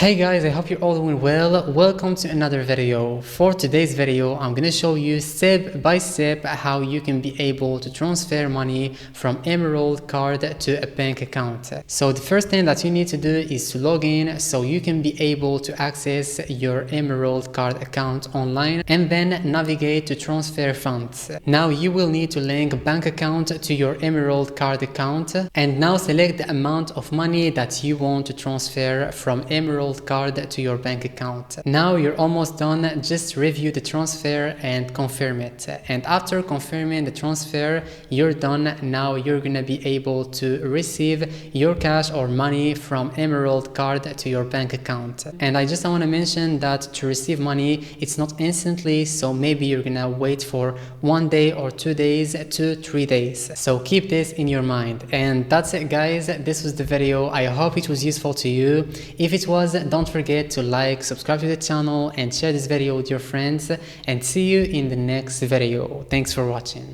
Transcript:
Hey guys, I hope you're all doing well. Welcome to another video. For today's video, I'm gonna show you step by step how you can be able to transfer money from Emerald card to a bank account. So the first thing that you need to do is to log in so you can be able to access your Emerald card account online and then navigate to transfer funds. Now you will need to link a bank account to your Emerald card account and now select the amount of money that you want to transfer from Emerald card to your bank account. Now you're almost done. Just review the transfer and confirm it. And after confirming the transfer, you're done. Now you're gonna be able to receive your cash or money from Emerald card to your bank account. And I just want to mention that to receive money, it's not instantly, so maybe you're gonna wait for 1 day or 2 days to 3 days. So keep this in your mind. And that's it guys, this was the video. I hope it was useful to you. If it was, don't forget to like, subscribe to the channel and share this video with your friends, and see you in the next video. Thanks for watching.